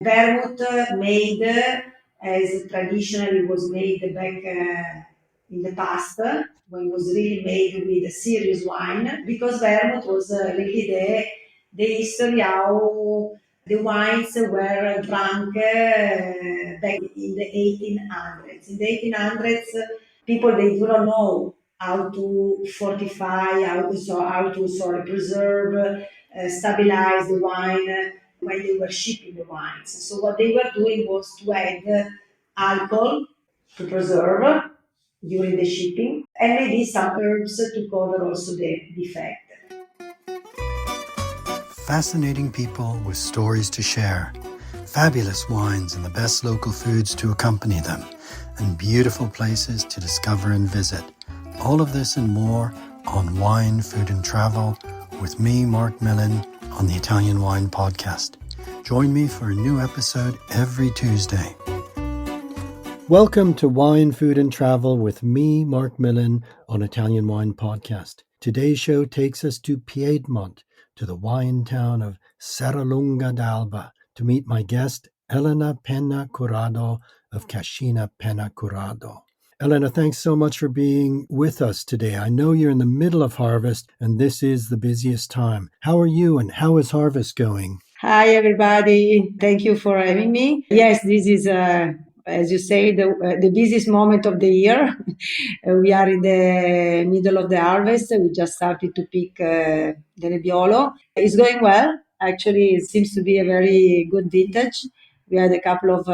Vermouth made as traditionally was made back in the past, when it was really made with a serious wine, because vermouth was really the history how the wines were drunk back in the 1800s. In the 1800s, people they do not know how to fortify, how to preserve, stabilize the wine when they were shipping the wines. So what they were doing was to add alcohol to preserve during the shipping, and maybe some herbs to cover also the defect. Fascinating people with stories to share, fabulous wines and the best local foods to accompany them, and beautiful places to discover and visit. All of this and more on Wine, Food and Travel with me, Marc Millon, on the Italian Wine Podcast. Join me for a new episode every Tuesday. Welcome to Wine, Food and Travel with me, Marc Millon, on Italian Wine Podcast. Today's show takes us to Piedmont, to the wine town of Serralunga d'Alba, to meet my guest, Elena Penna-Currado of Cascina Penna-Currado. Elena, thanks so much for being with us today. I know you're in the middle of harvest, and this is the busiest time. How are you, and how is harvest going? Hi, everybody. Thank you for having me. Yes, this is, as you say, the busiest moment of the year. We are in the middle of the harvest. We just started to pick the Nebbiolo. It's going well. Actually, it seems to be a very good vintage. We had a couple of,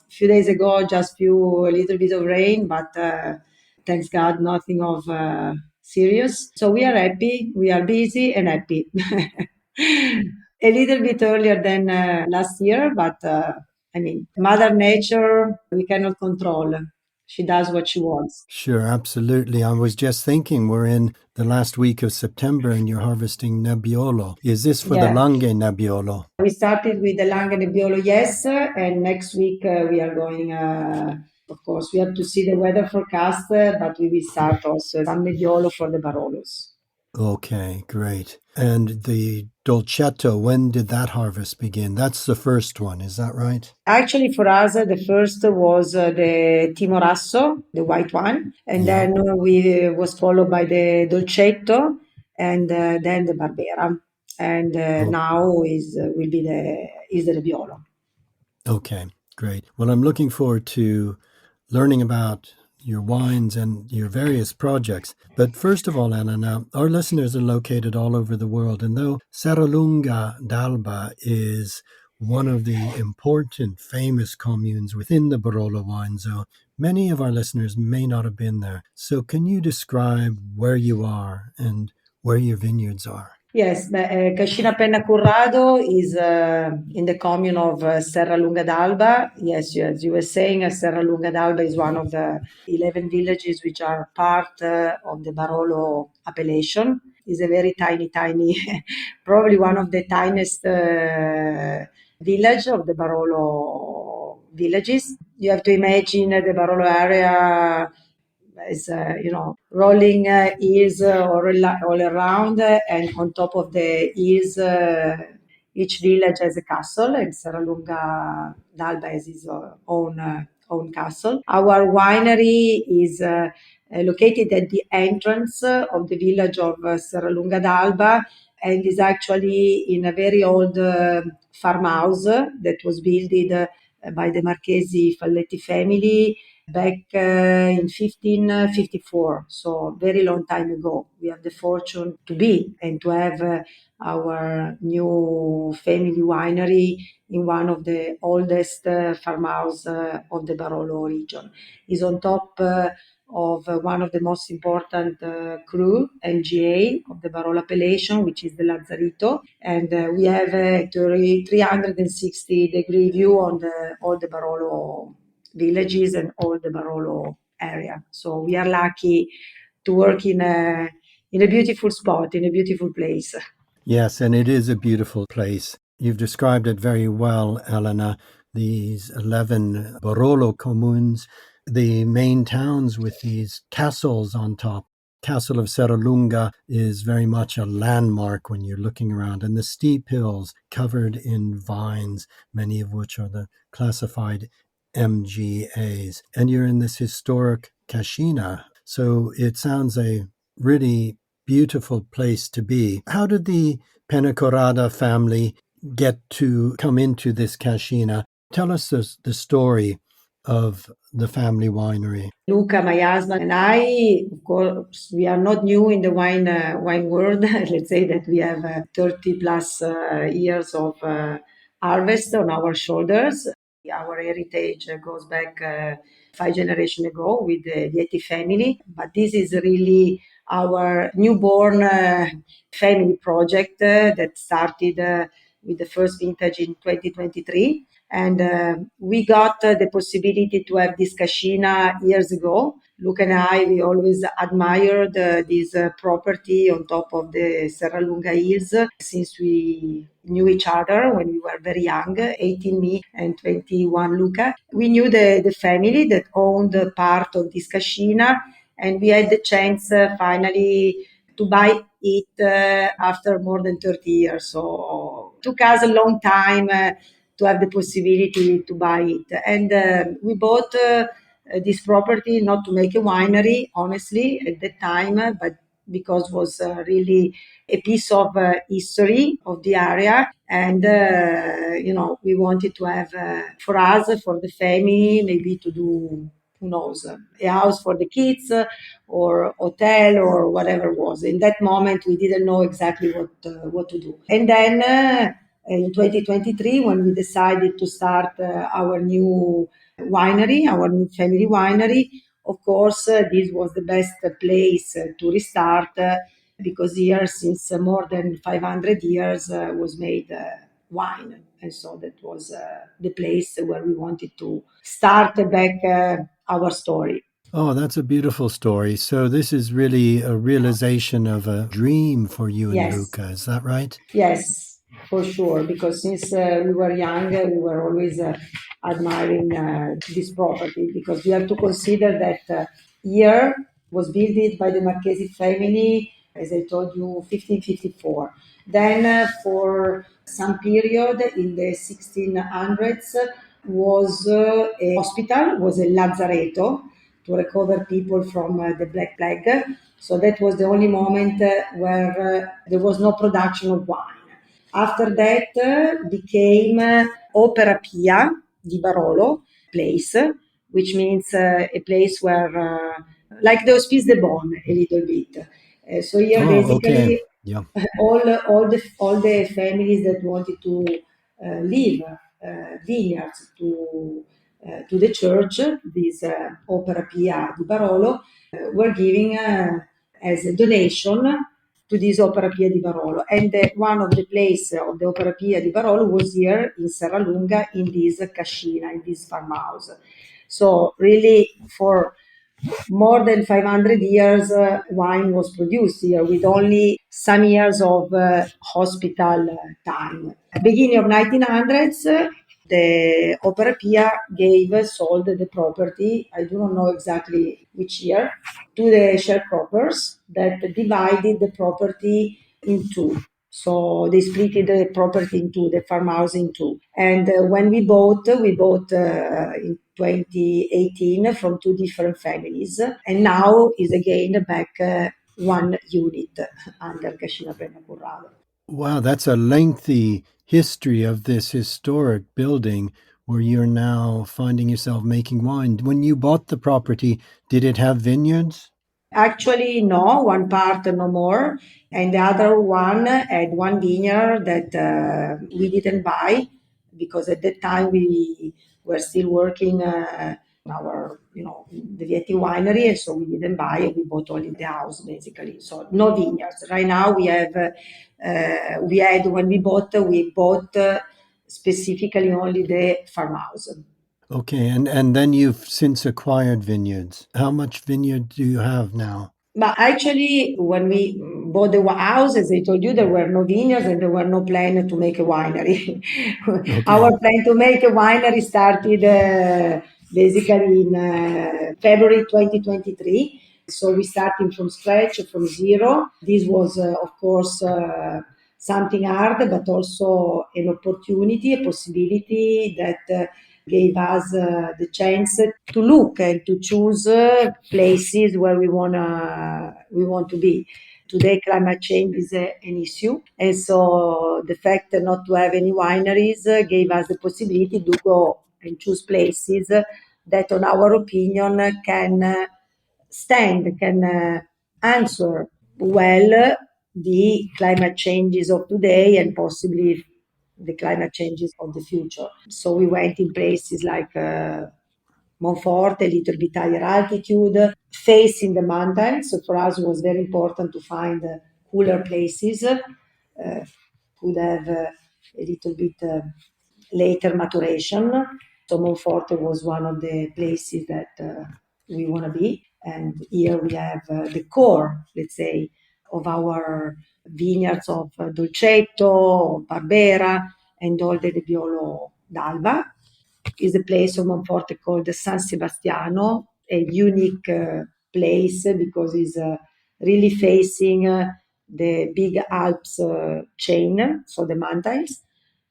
few days ago, just a little bit of rain, but thanks God, nothing of serious. So we are happy. We are busy and happy. A little bit earlier than last year, but Mother Nature, we cannot control. She does what she wants. Sure, absolutely. I was just thinking we're in the last week of September and you're harvesting Nebbiolo. Is this for the Langhe Nebbiolo? We started with the Langhe Nebbiolo, yes, and next week we are going, of course, we have to see the weather forecast, but we will start also some Nebbiolo for the Barolos. Okay, great. And the Dolcetto, when did that harvest begin? That's the first one, is that right? Actually, for us, the first was the Timorasso, the white one, and then we was followed by the Dolcetto, and then the Barbera, and now will be the Nebbiolo. Okay, great. Well, I'm looking forward to learning about your wines and your various projects. But first of all, Elena, our listeners are located all over the world. And though Serralunga d'Alba is one of the important, famous communes within the Barolo wine zone, many of our listeners may not have been there. So can you describe where you are and where your vineyards are? Yes, Cascina Penna-Currado is in the commune of Serralunga d'Alba. Yes, as you were saying, Serralunga d'Alba is one of the 11 villages which are part of the Barolo appellation. It's a very tiny, probably one of the tiniest village of the Barolo villages. You have to imagine the Barolo area as rolling hills all around, and on top of the hills, each village has a castle, and Serralunga d'Alba has its own castle. Our winery is located at the entrance of the village of Serralunga d'Alba, and is actually in a very old farmhouse that was built by the Marchesi Falletti family back in 1554, so very long time ago. We have the fortune to be and to have our new family winery in one of the oldest farmhouse of the Barolo region. Is on top of one of the most important cru, LGA, of the Barolo appellation, which is the Lazzarito, and we have a 360-degree view on all the Barolo villages and all the Barolo area. So we are lucky to work in a beautiful spot, in a beautiful place. Yes, and it is a beautiful place. You've described it very well, Elena. These 11 Barolo communes, the main towns with these castles on top. Castle of Serralunga is very much a landmark when you're looking around, and the steep hills covered in vines, many of which are the classified MGAs. And you're in this historic Cascina, so it sounds a really beautiful place to be. How did the Penna-Currado family get to come into this Cascina? Tell us the story of the family winery. Luca, my husband, and I, of course, we are not new in the wine world. Let's say that we have 30 plus years of harvest on our shoulders. Our heritage goes back 5 generations ago with the Vietti family, but this is really our newborn family project that started with the first vintage in 2023. And we got the possibility to have this cascina years ago. Luke and I, we always admired this property on top of the Serralunga Hills since we knew each other when we were very young, 18 me and 21 Luca. We knew the family that owned part of this cascina, and we had the chance finally to buy it after more than 30 years. So it took us a long time to have the possibility to buy it. And we bought this property not to make a winery, honestly, at that time, but because it was really a piece of history of the area. And, we wanted to have for us, for the family, maybe to do, who knows, a house for the kids or hotel or whatever it was. In that moment, we didn't know exactly what to do. And then in 2023, when we decided to start our new winery, our new family winery, of course, this was the best place to restart because here, since more than 500 years, was made wine. And so that was the place where we wanted to start back our story. Oh, that's a beautiful story. So this is really a realization of a dream for you and Yes. Luca. Is that right? Yes, for sure. Because since we were young, we were always admiring this property. Because we have to consider that here was built by the Marchesi family, as I told you, 1554. Then for some period in the 1600s was a hospital, was a lazzaretto to recover people from the Black Plague. So that was the only moment where there was no production of wine. After that became Opera Pia di Barolo place, which means a place where, like the Hospice de Bonne, a little bit. So here Oh, okay. basically Yeah. all the families that wanted to leave vineyards to the church, this Opera Pia di Barolo, were giving as a donation to this Opera Pia di Barolo. And one of the place of the Opera Pia di Barolo was here in Serralunga, in this cascina, in this farmhouse. So really for more than 500 years, wine was produced here with only some years of hospital time. Beginning of 1900s, the Opera Pia sold the property, I do not know exactly which year, to the sharecroppers that divided the property in two. So they split the property into the farmhouse in two. And when we bought in 2018 from two different families, and now is again back one unit under Cascina Penna-Currado. Wow, that's a lengthy history of this historic building where you're now finding yourself making wine. When you bought the property, did it have vineyards? Actually, no, one part no more, and the other one had one vineyard that we didn't buy because at that time we were still working our, the Vietti winery, and so we didn't buy it. We bought only the house basically. So no vineyards. Right now we had when we bought specifically only the farmhouse. Okay, and then you've since acquired vineyards. How much vineyard do you have now? But actually, when we bought the house, as I told you, there were no vineyards and there were no plan to make a winery. Our Okay. plan to make a winery started basically in February 2023. So we started from scratch, from zero. This was, of course, something hard, but also an opportunity, a possibility that gave us the chance to look and to choose places where we want to be. Today, climate change is an issue, and so the fact not to have any wineries gave us the possibility to go and choose places that, on our opinion, can can answer well the climate changes of today and possibly the climate changes of the future. So we went in places like Monforte, a little bit higher altitude, facing the mountains. So for us, it was very important to find cooler places. Could have a little bit later maturation. So Monforte was one of the places that we want to be. And here we have the core, let's say, of our vineyards of Dolcetto, Barbera, and all the Nebbiolo d'Alba. Is a place of Monforte called San Sebastiano, a unique place because it's really facing the big Alps chain, so the mountains,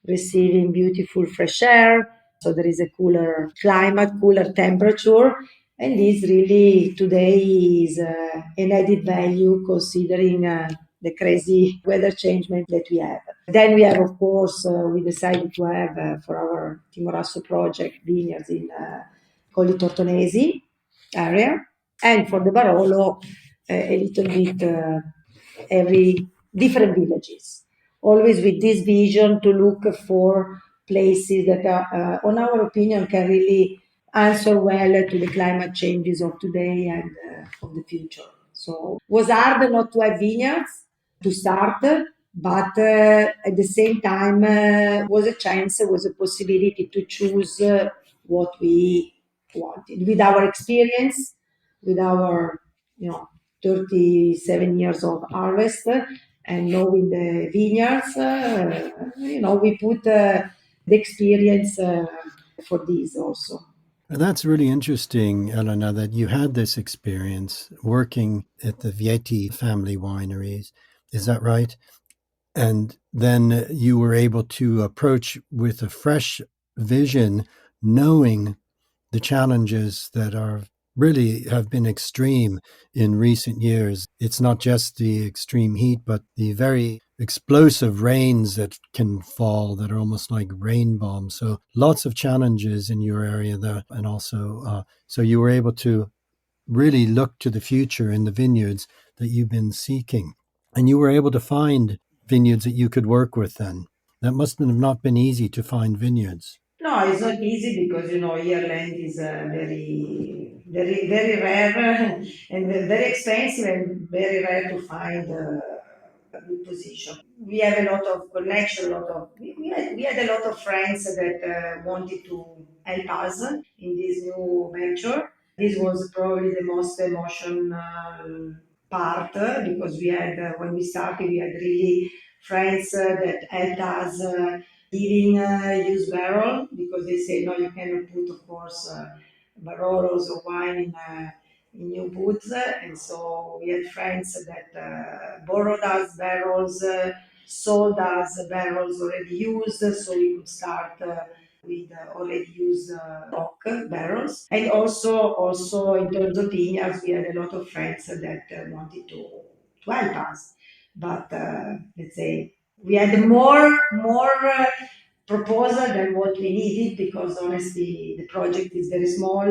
receiving beautiful fresh air. So there is a cooler climate, cooler temperature, and this really today is an added value considering the crazy weather changement that we have. Then we have, of course, we decided to have for our Timorasso project vineyards in Colli Tortonesi area, and for the Barolo, a little bit every different villages. Always with this vision to look for places that are, on our opinion, can really answer well to the climate changes of today and of the future. So it was hard not to have vineyards to start, but at the same time was a chance, was a possibility to choose what we wanted with our experience, with our 37 years of harvest and knowing the vineyards. We put the experience for this also. That's really interesting, Elena, that you had this experience working at the Vietti family wineries. Is that right? And then you were able to approach with a fresh vision, knowing the challenges that are really have been extreme in recent years. It's not just the extreme heat, but the very explosive rains that can fall that are almost like rain bombs. So lots of challenges in your area there. And also, so you were able to really look to the future in the vineyards that you've been seeking. And you were able to find vineyards that you could work with then. That must have not been easy to find vineyards. No, it's not easy because here land is very, very, very rare and very expensive and very rare to find a good position. We have a lot of connection, a lot of we had a lot of friends that wanted to help us in this new venture. This was probably the most emotional part because we had when we started, we had really friends that helped us. Giving use barrel because they say no, you cannot put, of course, barrels of wine in new booths, and so we had friends that borrowed us barrels, sold us barrels already used, so we could start with already used rock barrels, and also in terms of vineyards, we had a lot of friends that wanted to help us, but let's say we had more proposal than what we needed because honestly the project is very small.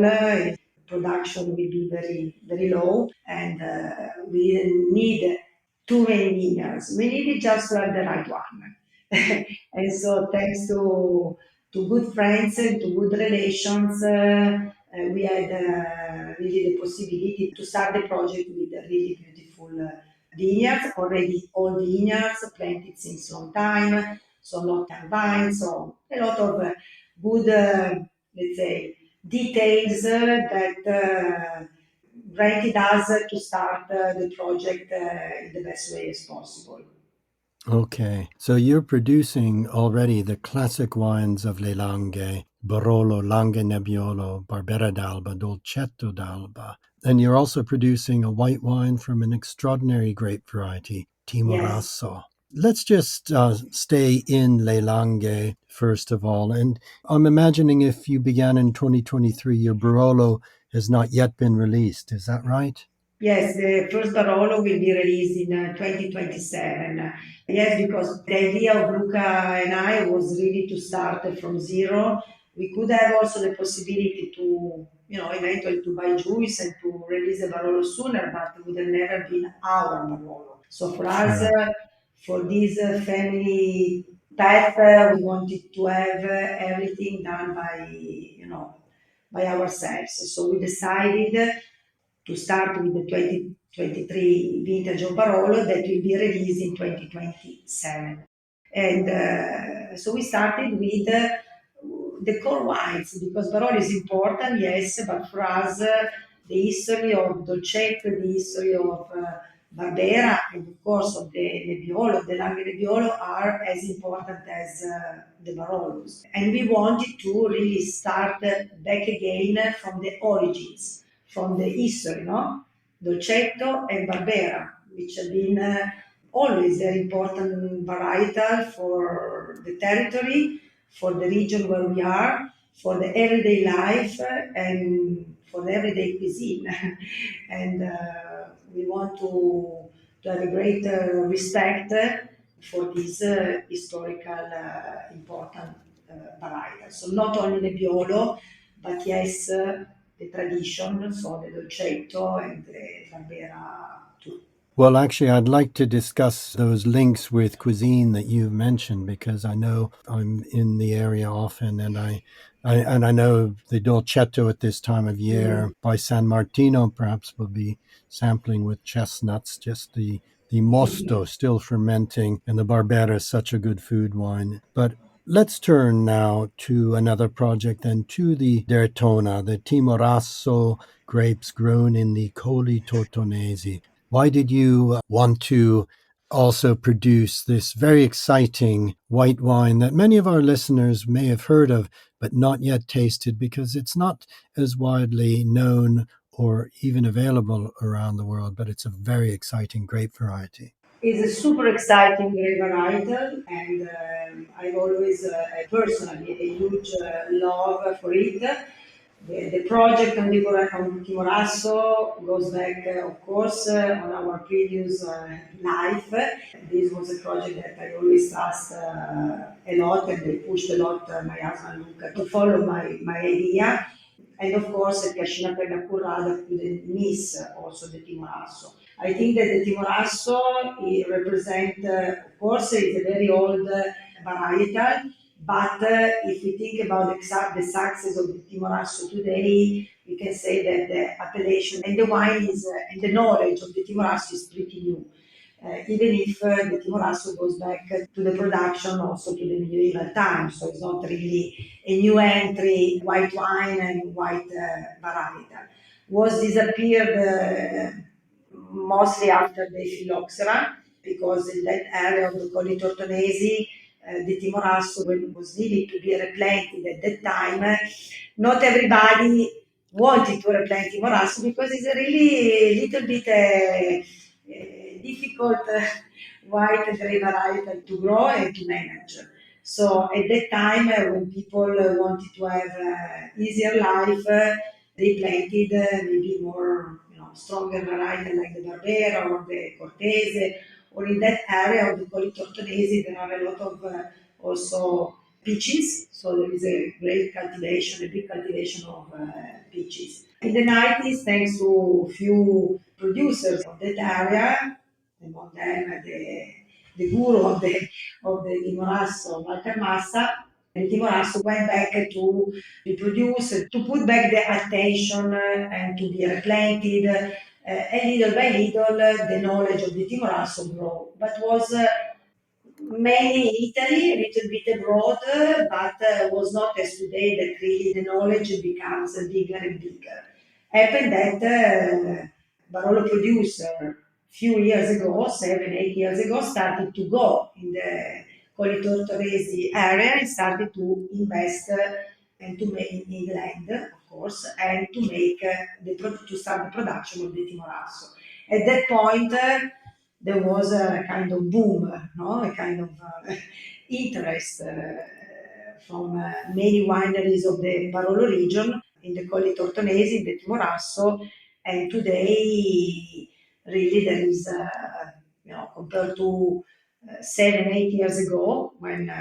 Production will be very very low, and we didn't need too many vineyards. We needed just to have the right one. And so thanks to good friends and to good relations, we had really the possibility to start the project with a really beautiful vineyards, already old vineyards planted since long time, so not young vines, so a lot of good, let's say, details that granted us to start the project in the best way as possible. Okay, so you're producing already the classic wines of Le Langhe, Barolo, Langhe Nebbiolo, Barbera d'Alba, Dolcetto d'Alba. And you're also producing a white wine from an extraordinary grape variety, Yes. Timorasso. Let's just stay in Le Langhe, first of all. And I'm imagining if you began in 2023, your Barolo has not yet been released. Is that right? Yes, the first Barolo will be released in 2027. Yes, because the idea of Luca and I was really to start from zero. We could have also the possibility to, eventually to buy juice and to release the Barolo sooner, but it would have never been our Barolo. So for us, Sure. for this family path, we wanted to have everything done by ourselves. So we decided to start with the 2023 vintage of Barolo that will be released in 2027. And so we started with the core wines because Barolo is important, yes, but for us, the history of Dolcetto, the history of Barbera, and of course of the Nebbiolo, the Langhe Nebbiolo are as important as the Barolos. And we wanted to really start back again from the origins, from the history, no? Dolcetto and Barbera, which have been always very important varietal for the territory, for the region where we are, for the everyday life, and for the everyday cuisine. And we want to have a great respect for this historical important varietal. So not only the Nebbiolo, but yes, the tradition, so the Dolcetto and the Barbera too. Well, actually, I'd like to discuss those links with cuisine that you've mentioned because I know I'm in the area often, and I know the dolcetto at this time of Mm. year by San Martino perhaps will be sampling with chestnuts, just the mosto still fermenting, and the Barbera is such a good food wine. But let's turn now to another project and to the Dertona, the Timorasso grapes grown in the Colli Tortonesi. Why did you want to also produce this very exciting white wine that many of our listeners may have heard of, but not yet tasted because it's not as widely known or even available around the world, but it's a very exciting grape variety? It's a super exciting grape varietal, and I've always personally a huge love for it. The project on Timorasso goes back, of course, on our previous life. This was a project that I always asked a lot, and they pushed a lot my husband Luca to follow my idea. And of course, at Cascina Penna-Currado couldn't miss also the Timorasso. I think that the Timorasso represent, of course, it's a very old varietal, but if we think about the success of the Timorasso today, we can say that the appellation and the wine is, and the knowledge of the Timorasso is pretty new. Even if the Timorasso goes back to the production also to the medieval times, so it's not really a new entry, white wine and white varietal. Was disappeared mostly after the phylloxera, because in that area of the Colli Tortonesi, the Timorasso was needed to be replanted at that time. Not everybody wanted to replant Timorasso because it's a really little bit difficult white grape variety to grow and to manage. So at that time, when people wanted to have easier life, they planted maybe more, stronger variety like the Barbera or the Cortese, or in that area of the Colli Tortonesi, there are a lot of also peaches. So there is a great cultivation, a big cultivation of peaches. In the 90s, thanks to few producers of that area, among them the guru of the Timorasso, Walter Massa, and Timorasso went back to reproduce, to put back the attention and to be replanted. And little by little, the knowledge of the Timorasso grew, but was mainly in Italy, a little bit abroad, but was not as today that really the knowledge becomes bigger and bigger. Happened that Barolo producer few years ago, 7, 8 years ago, started to go in the Colli Tortoresi area and started to invest and to make in England, of course, and to make to start the production of the Timorasso. At that point, there was a kind of boom, no, a kind of interest from many wineries of the Barolo region in the Colli Tortonesi, in the Timorasso, and today really there is, compared to 7, 8 years ago when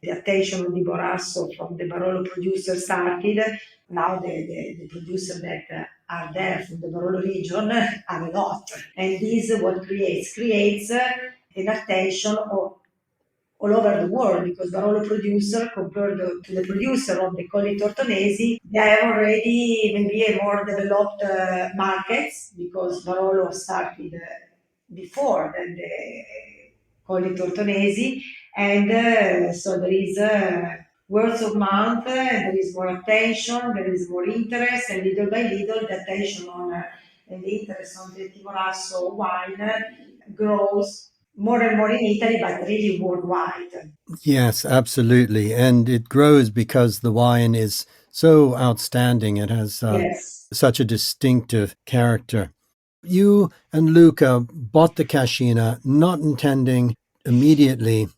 the attention of the Borasso from the Barolo producer started. Now the producers that are there from the Barolo region are a lot. And this is what creates an attention all over the world because Barolo producer compared to the producer of the Colli Tortonesi, they have already maybe a more developed markets because Barolo started before than the Colli Tortonesi, and so there is words of mouth, there is more attention, there is more interest, and little by little the attention on and the interest on the Timorasso wine grows more and more in Italy, but really worldwide. Yes, absolutely. And it grows because the wine is so outstanding. It has Yes. such a distinctive character. You and Luca bought the Cascina, not intending immediately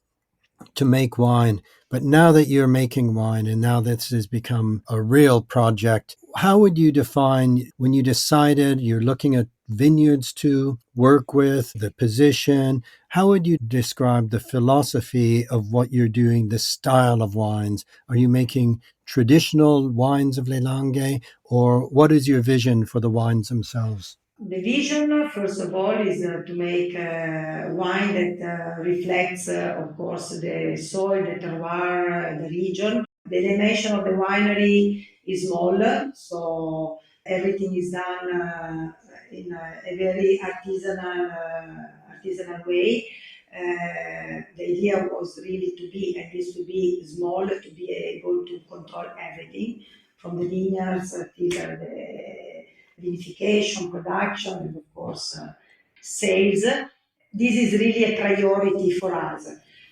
to make wine. But now that you're making wine and now this has become a real project, how would you define when you decided you're looking at vineyards to work with, the position? How would you describe the philosophy of what you're doing, the style of wines? Are you making traditional wines of Le Langhe, or what is your vision for the wines themselves? The vision, first of all, is to make wine that reflects, of course, the soil, the terroir, the region. The dimension of the winery is small, so everything is done in a very artisanal way. The idea was really to be, and is to be small, to be able to control everything from the vineyards till the vinification, production, and of course sales. This is really a priority for us.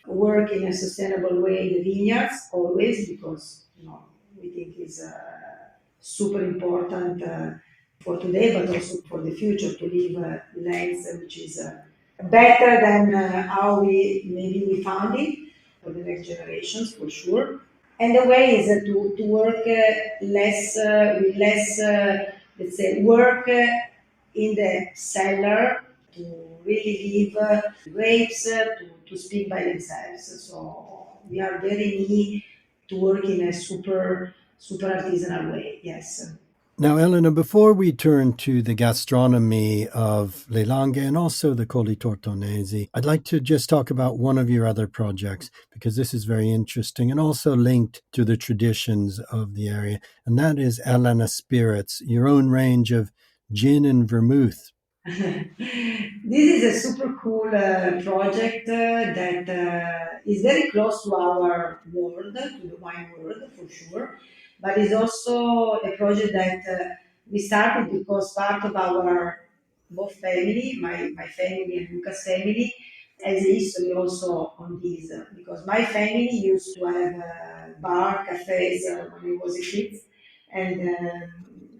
Work in a sustainable way in the vineyards always because we think is super important for today, but also for the future to leave lands which is better than how we found it for the next generations for sure. And the way is to work less with less, let's say, work in the cellar to really leave grapes to speak by themselves. So we are very neat to work in a super artisanal way. Yes. Now, Elena, before we turn to the gastronomy of Le Langhe and also the Colli Tortonesi, I'd like to just talk about one of your other projects because this is very interesting and also linked to the traditions of the area, and that is Elena Spirits, your own range of gin and vermouth. This is a super cool project that is very close to our world, to the wine world for sure, but it's also a project that we started because part of our both family, my family and Luca's family, has a history also on this because my family used to have bar cafes when I was a kid, and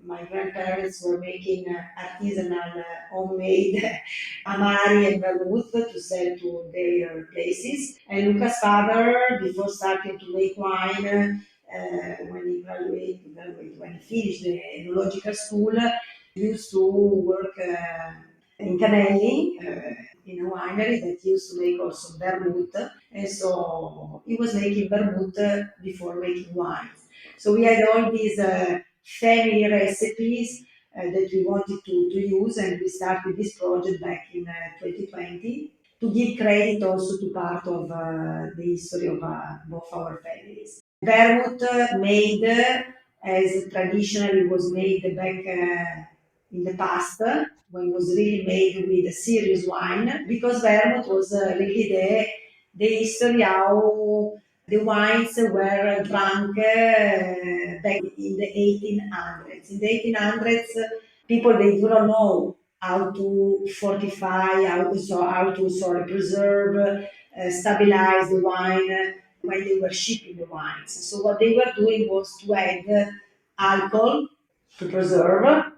my grandparents were making artisanal homemade amari and vermouth to sell to their places. And Luca's father, before starting to make wine, when he when he finished the enological school, used to work in Canelli, in a winery that used to make also vermouth. And so he was making vermouth before making wine. So we had all these family recipes that we wanted to use, and we started this project back in 2020 to give credit also to part of the history of both our families. Vermouth made as traditionally was made back in the past when it was really made with a serious wine because vermouth was really the history how the wines were drunk back in the 1800s. In the 1800s, people they do not know how to fortify, how to preserve, stabilize the wine. while they were shipping the wines. So what they were doing was to add alcohol to preserve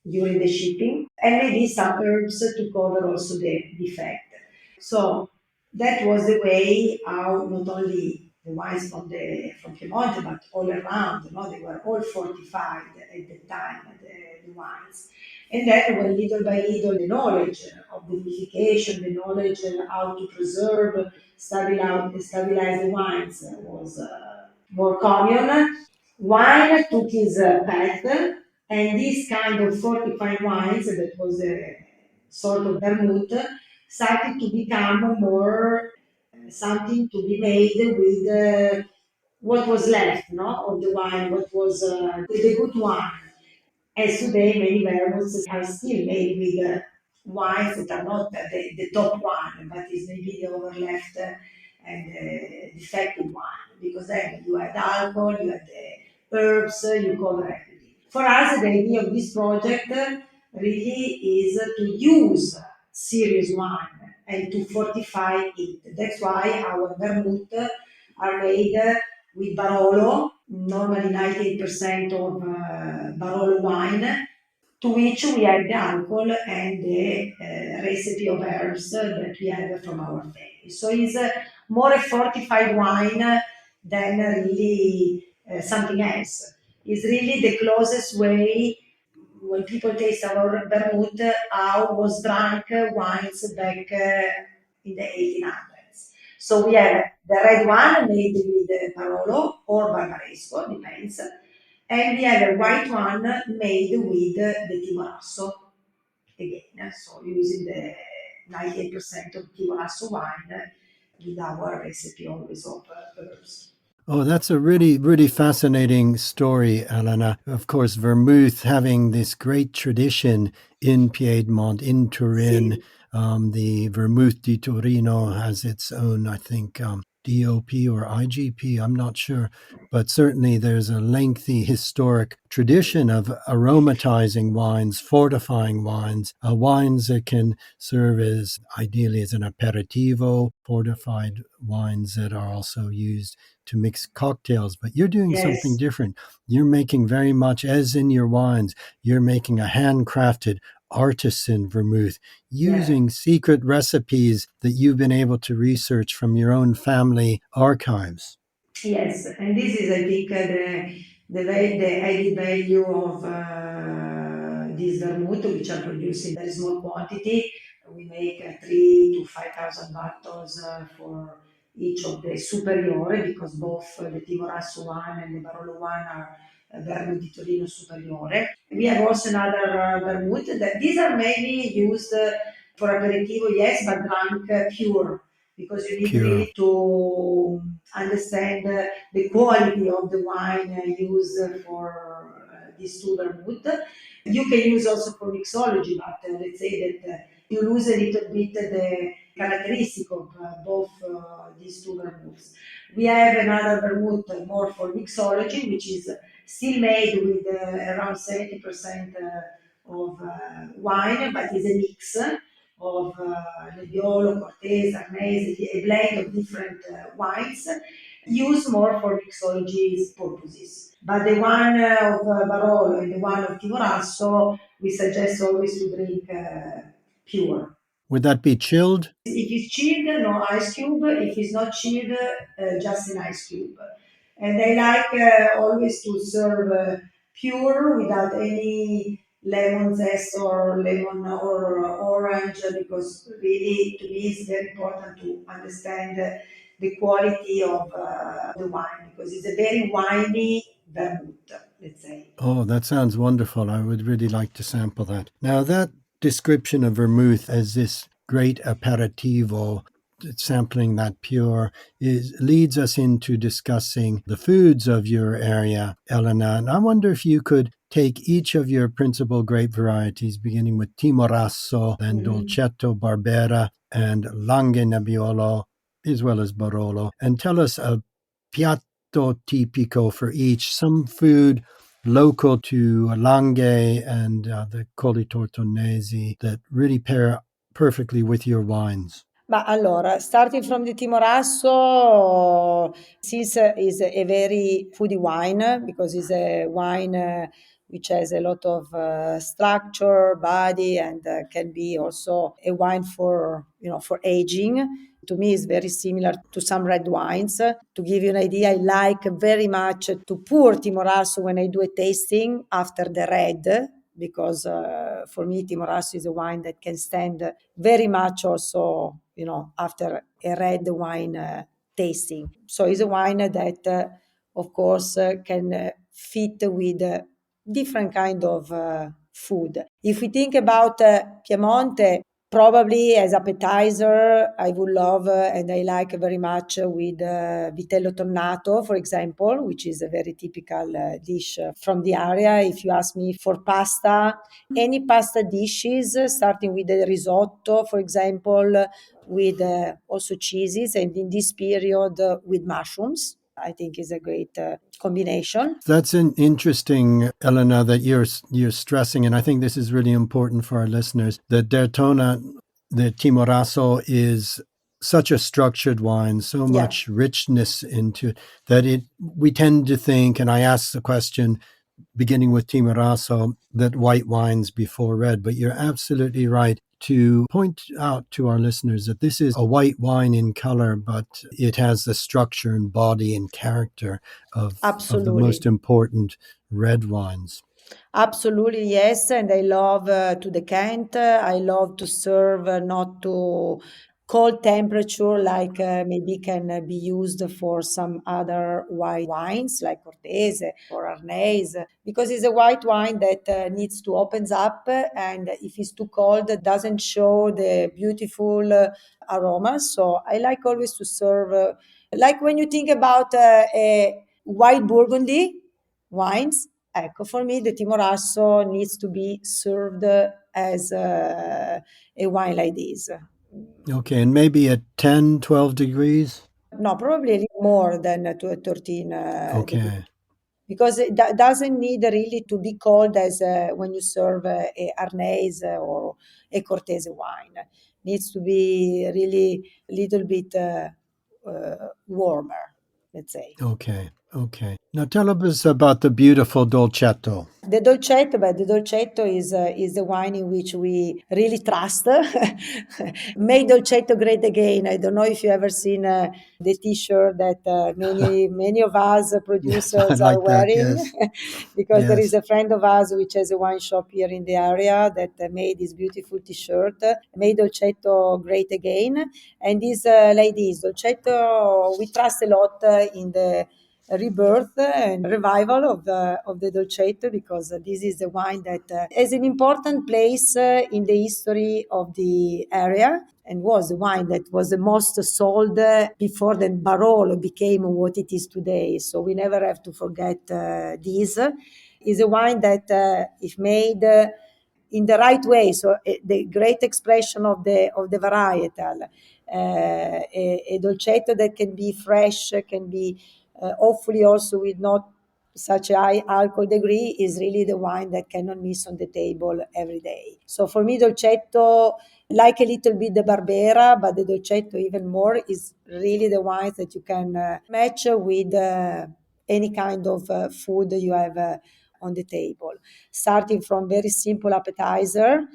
during the shipping, and maybe some herbs to cover also the defect. So that was the way how not only the wines from Piemonte, but all around, they were all fortified at the time, the wines. And then when little by little the knowledge of the vinification, the knowledge how to preserve, stabilize the wines was more common. Wine took his path, and this kind of fortified wines that was a sort of vermouth started to become more something to be made with what was left, no, of the wine, what was the good wine. As today, many vermouths are still made with wines that are not the top one, but is maybe the overleft and defective one. Because then you add alcohol, you add the herbs, you cover everything. For us, the idea of this project really is to use serious wine and to fortify it. That's why our vermouth are made with Barolo, normally 98% of Barolo wine, to which we add the alcohol and the recipe of herbs that we have from our family. So it's more a fortified wine than really something else. It's really the closest way when people taste our vermouth, how was drunk wines back in the 1800s. So we have the red one made with Barolo or Barbaresco, depends. And we have a white one made with the Timorasso, again, so using the 98% of Timorasso wine with our recipe always of herbs. Oh, that's a really, really fascinating story, Elena. Of course, vermouth having this great tradition in Piedmont, in Turin. Sì. The Vermouth di Torino has its own, I think, DOP or IGP, I'm not sure. But certainly there's a lengthy historic tradition of aromatizing wines, fortifying wines, wines that can serve as ideally as an aperitivo, fortified wines that are also used to mix cocktails. But you're doing something Yes, different. You're making very much, as in your wines, you're making a handcrafted artisan vermouth yeah. using secret recipes that you've been able to research from your own family archives. Yes, and this is, I think, the added value of this vermouth, which are produced in very small quantity. We make 3 to 5,000 bottles for each of the superiore, because both the Timorasso one and the Barolo one are Vermouth di Torino Superiore. We have also another vermouth that these are mainly used for aperitivo, yes, but drunk pure, because you need Pure. really to understand the quality of the wine used for this two vermouth. You can use also for mixology, but let's say that you lose a little bit the characteristic of both these two vermouths. We have another vermouth more for mixology, which is still made with around 70% of wine, but is a mix of Nebbiolo, Cortese, Arnese, a blend of different wines, used more for mixology purposes. But the one of Barolo and the one of Timorasso, we suggest always to drink pure. Would that be chilled? If it's chilled, no ice cube. If it's not chilled, just an ice cube. And I like always to serve pure without any lemon zest or lemon or orange, because really to me it's very important to understand the quality of the wine, because it's a very winey vermouth, let's say. Oh, that sounds wonderful. I would really like to sample that. Now, that description of vermouth as this great aperitivo, sampling that pure, leads us into discussing the foods of your area, Elena. And I wonder if you could take each of your principal grape varieties, beginning with Timorasso, then Mhm. Dolcetto, Barbera, and Langhe Nebbiolo, as well as Barolo, and tell us a piatto tipico for each, some food local to Langhe and the Colli Tortonesi that really pair perfectly with your wines. Ma allora, starting from the Timorasso, since is a very foodie wine, because it's a wine which has a lot of structure, body, and can be also a wine for, for aging. To me, it's very similar to some red wines. To give you an idea, I like very much to pour Timorasso when I do a tasting after the red, because for me, Timorasso is a wine that can stand very much also, after a red wine tasting. So it's a wine that, of course, can fit with different kind of food. If we think about Piemonte, probably as appetizer, I would love and I like very much with vitello tonnato, for example, which is a very typical dish from the area. If you ask me for pasta, any pasta dishes, starting with the risotto, for example, with also cheeses, and in this period with mushrooms. I think is a great combination. That's an interesting, Elena, that you're stressing, and I think this is really important for our listeners. That Dertona, the Timorasso, is such a structured wine, so Yeah, much richness into that it. We tend to think, and I asked the question, beginning with Timorasso, that white wines before red, but you're absolutely right to point out to our listeners that this is a white wine in color, but it has the structure and body and character of the absolutely. most important red wines. Absolutely, yes. And I love to decant. I love to serve not to cold temperature like maybe can be used for some other white wines like Cortese or Arnese, because it's a white wine that needs to opens up, and if it's too cold, it doesn't show the beautiful aromas. So I like always to serve, like when you think about a white Burgundy wines. Ecco, for me, the Timorasso needs to be served as a wine like this. Okay, and maybe at 10, 12 degrees? No, probably a little more than to a 13 degree, Okay, because it doesn't need really to be cold as when you serve a Arnese or a Cortese wine. Needs to be really a little bit warmer, let's say. okay, okay. Now tell us about the beautiful Dolcetto. The Dolcetto is the wine in which we really trust. Make Dolcetto great again. I don't know if you ever seen the T-shirt that many of us Yes, I producers are like that. wearing, Yes, because there is yes. a friend of us which has a wine shop here in the area that made this beautiful T-shirt. Made Dolcetto great again, and this like this Dolcetto, we trust a lot in the rebirth and revival of the Dolcetto, because this is the wine that has an important place in the history of the area, and was the wine that was the most sold before the Barolo became what it is today. So we never have to forget this. Is a wine that, if made in the right way, so the great expression of the varietal, a dolcetto that can be fresh, can be hopefully also with not such a high alcohol degree, is really the wine that cannot miss on the table every day. So for me, Dolcetto, like a little bit the Barbera, but the Dolcetto even more, is really the wines that you can match with any kind of food you have on the table, starting from very simple appetizer,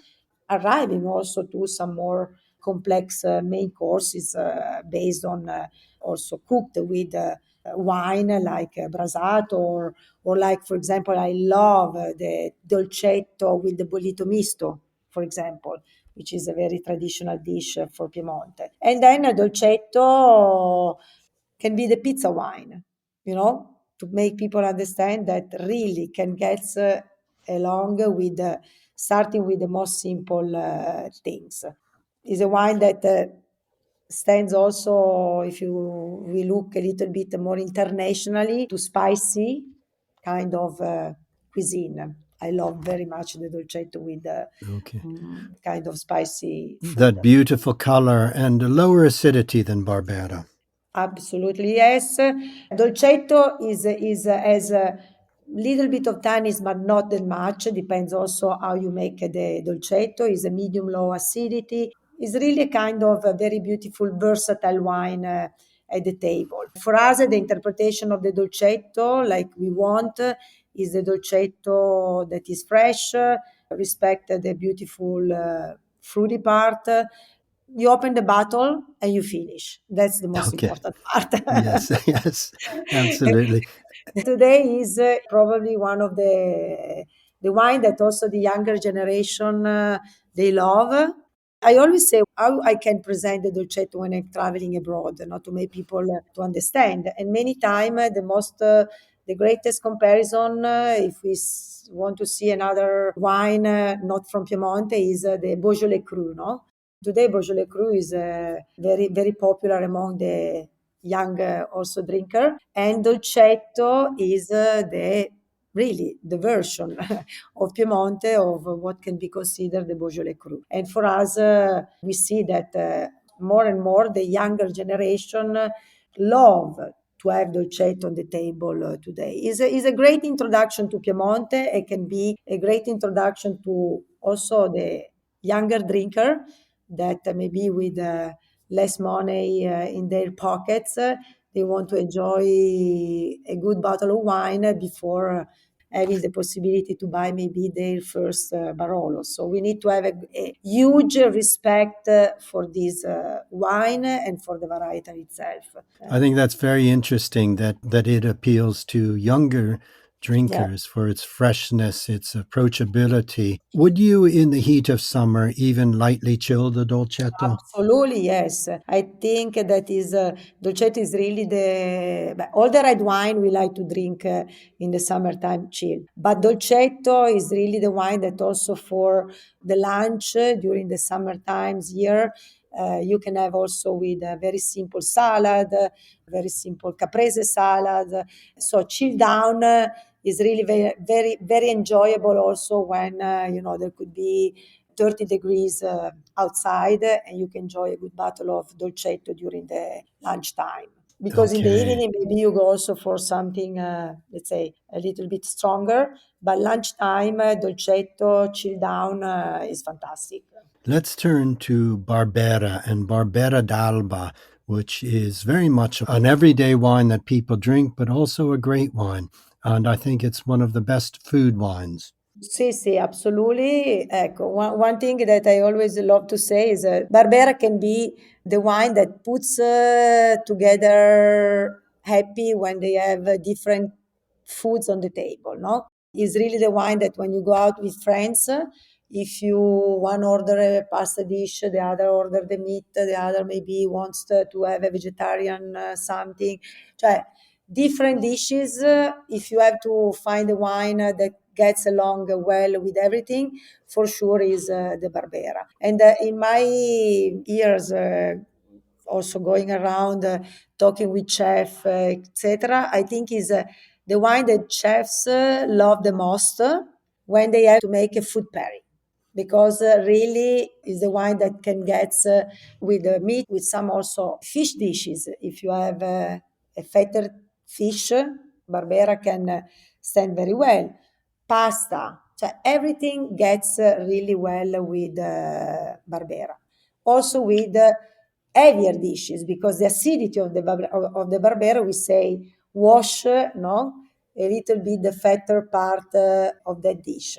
arriving also to some more complex main courses based on also cooked with wine like brasato, or like, for example, I love the dolcetto with the bollito misto, for example, which is a very traditional dish for Piemonte. And then a dolcetto can be the pizza wine, to make people understand that really can get along with starting with the most simple things. Is a wine that stands also, if you we look a little bit more internationally, to spicy kind of cuisine. I love very much the dolcetto with Okay. kind of spicy food. That beautiful color and a lower acidity than Barbera. Absolutely, yes. Dolcetto is has a little bit of tannins, but not that much. Depends also how you make the dolcetto. Is a medium low acidity. It's really a kind of a very beautiful, versatile wine at the table. For us, the interpretation of the dolcetto, like we want, is the dolcetto that is fresh, respect the beautiful fruity part. You open the bottle and you finish. That's the most Okay. important part. Yes, yes, absolutely. Today is probably one of the wine that also the younger generation they love. I always say how I can present the dolcetto when I'm traveling abroad, not to make people to understand. And many time the greatest comparison, if we want to see another wine not from Piemonte, is the Beaujolais Cru. No, today Beaujolais Cru is very very popular among the young also drinker, and dolcetto is the really the version of Piemonte of what can be considered the Beaujolais Cru. And for us, we see that more and more the younger generation love to have dolcetto on the table today. Is a great introduction to Piemonte. It can be a great introduction to also the younger drinker that maybe with less money in their pockets, they want to enjoy a good bottle of wine before having the possibility to buy maybe their first Barolo. So we need to have a huge respect for this wine and for the varietal itself. I think that's very interesting that it appeals to younger Yeah. drinkers for its freshness, its approachability. Would you, in the heat of summer, even lightly chill the dolcetto? Absolutely, yes. I think that is dolcetto is really but all the red wine we like to drink in the summertime chill. But dolcetto is really the wine that also for the lunch during the summer times here you can have also with a very simple salad, very simple caprese salad. So chill down is really very very very enjoyable also when there could be 30 degrees outside and you can enjoy a good bottle of dolcetto during the lunchtime. Because in the Okay. evening, maybe you go also for something, let's say, a little bit stronger. But lunchtime, dolcetto, chill down is fantastic. Let's turn to Barbera and Barbera d'Alba, which is very much an everyday wine that people drink, but also a great wine. And I think it's one of the best food wines. Sì, sì, absolutely. Ecco, one thing that I always love to say is Barbera can be the wine that puts together happy when they have different foods on the table, no? Is really the wine that when you go out with friends, if you one order a pasta dish, the other order the meat, the other maybe wants to have a vegetarian something. Cioè, different dishes, if you have to find a wine that gets along well with everything, for sure is the Barbera. And in my years, also going around talking with chefs, etc., I think is the wine that chefs love the most when they have to make a food pairing because really is the wine that can get with the meat, with some also fish dishes. If you have a fatter fish, Barbera can stand very well. Pasta, so everything gets really well with Barbera. Also with heavier dishes because the acidity of of the Barbera, we say, wash, no, a little bit the fatter part of that dish.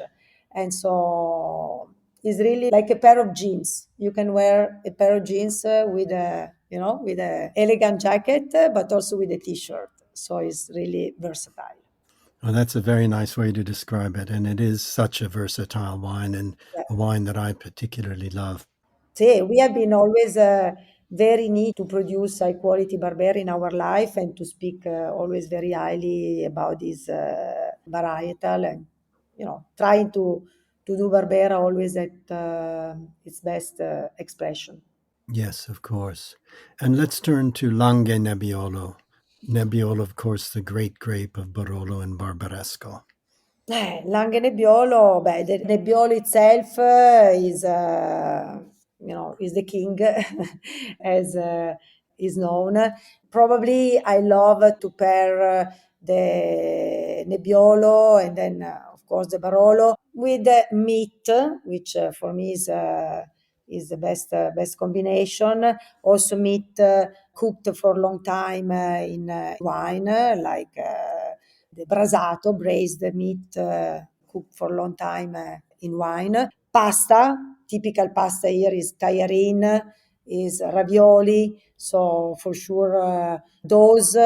And so it's really like a pair of jeans. You can wear a pair of jeans with with a elegant jacket, but also with a t-shirt. So it's really versatile. Well, that's a very nice way to describe it. And it is such a versatile wine and Yeah. a wine that I particularly love. Sì, we have been always very neat to produce high quality Barbera in our life and to speak always very highly about this varietal and trying to do Barbera always at its best expression. Yes, of course. And let's turn to Langhe Nebbiolo. Nebbiolo, of course, the great grape of Barolo and Barbaresco. Langhe Nebbiolo, beh, the Nebbiolo itself is the king, as is known. Probably I love to pair the Nebbiolo and then, of course, the Barolo with the meat, which for me is is the best combination. Also meat cooked for a long time in wine, like the brasato, braised meat cooked for a long time in wine. Pasta, typical pasta here is tajarin, is ravioli. So for sure those,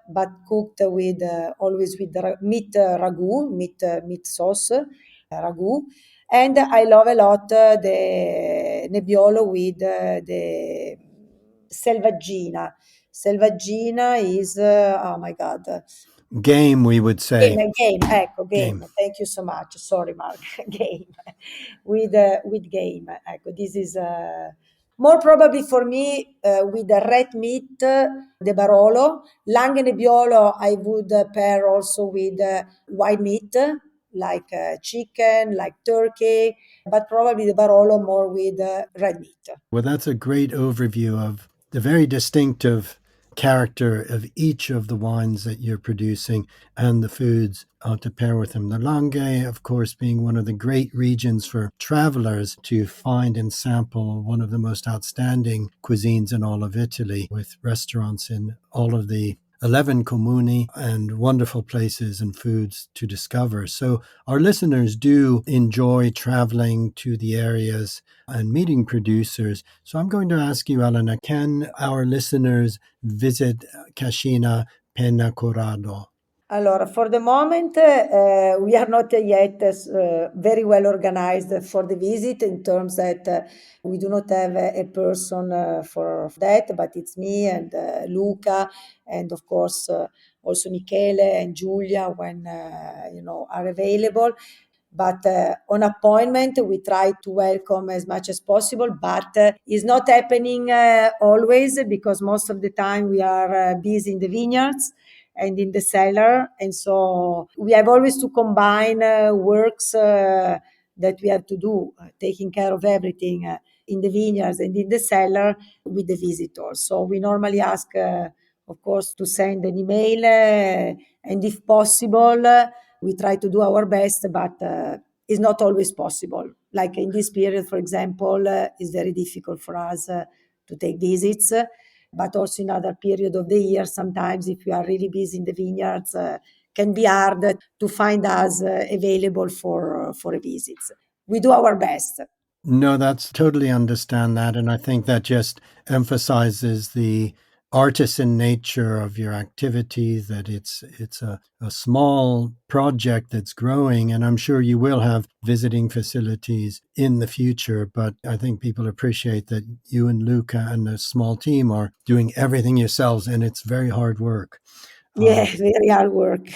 but cooked with always with meat ragu, meat sauce ragu. And I love a lot the Nebbiolo with the selvaggina. Selvaggina is, oh my God. Game, we would say. Ecco, Game. game. Thank you so much. Sorry, Mark. Game. With game. Ecco, this is more probably for me with the red meat, the Barolo. Langhe Nebbiolo, I would pair also with white meat, like chicken, like turkey, but probably the Barolo more with red meat. Well, that's a great overview of the very distinctive character of each of the wines that you're producing and the foods to pair with them. The Langhe, of course, being one of the great regions for travelers to find and sample one of the most outstanding cuisines in all of Italy, with restaurants in all of the 11 comuni and wonderful places and foods to discover. So our listeners do enjoy traveling to the areas and meeting producers. So I'm going to ask you, Elena, can our listeners visit Cascina Penna-Currado? Allora, for the moment, we are not yet very well organized for the visit in terms that we do not have a person for that, but it's me and Luca, and of course also Michele and Giulia when are available. But on appointment, we try to welcome as much as possible, but it's not happening always because most of the time we are busy in the vineyards and in the cellar. And so we have always to combine works that we have to do, taking care of everything in the vineyards and in the cellar with the visitors. So we normally ask, of course, to send an email, and if possible, we try to do our best, but it's not always possible. Like in this period, for example, it's very difficult for us to take visits, but also in other period of the year, sometimes if we are really busy in the vineyards, can be hard to find us available for visits. We do our best. No, that's totally understand that. And I think that just emphasizes the artisan nature of your activities, that it's a small project that's growing. And I'm sure you will have visiting facilities in the future. But I think people appreciate that you and Luca and the small team are doing everything yourselves. And it's very hard work. Yeah, very hard work.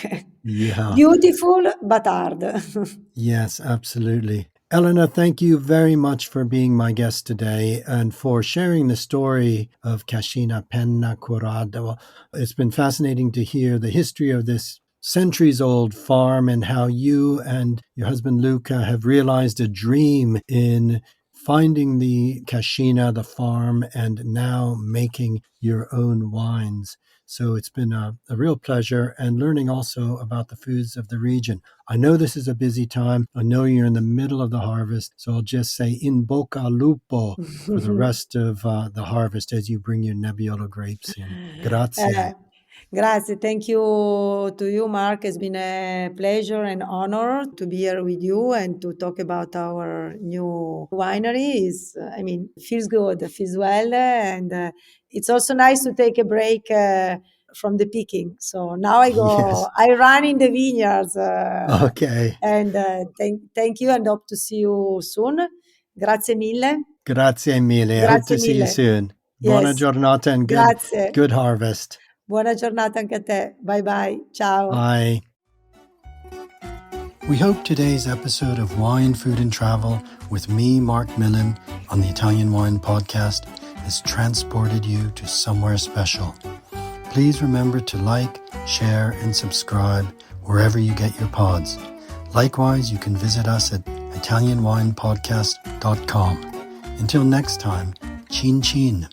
Yeah. Beautiful, but hard. Yes, absolutely. Elena, thank you very much for being my guest today and for sharing the story of Cascina Penna-Currado. It's been fascinating to hear the history of this centuries-old farm and how you and your husband Luca have realized a dream in finding the Cascina, the farm, and now making your own wines. So it's been a real pleasure, and learning also about the foods of the region. I know this is a busy time. I know you're in the middle of the harvest. So I'll just say in bocca al lupo for the rest of the harvest as you bring your Nebbiolo grapes in. Grazie. Grazie. Thank you to you, Mark. It's been a pleasure and honor to be here with you and to talk about our new winery. Feels good, feels well. And it's also nice to take a break from the picking. So now Yes. I run in the vineyards. Okay. And thank you and hope to see you soon. Grazie mille. Grazie mille. I hope Grazie to see you mille. soon. Buona Yes. giornata and Grazie. good harvest. Buona giornata anche a te. Bye bye. Ciao. Bye. We hope today's episode of Wine, Food and Travel with me, Marc Millon, on the Italian Wine Podcast has transported you to somewhere special. Please remember to like, share, and subscribe wherever you get your pods. Likewise, you can visit us at italianwinepodcast.com. Until next time, chin chin.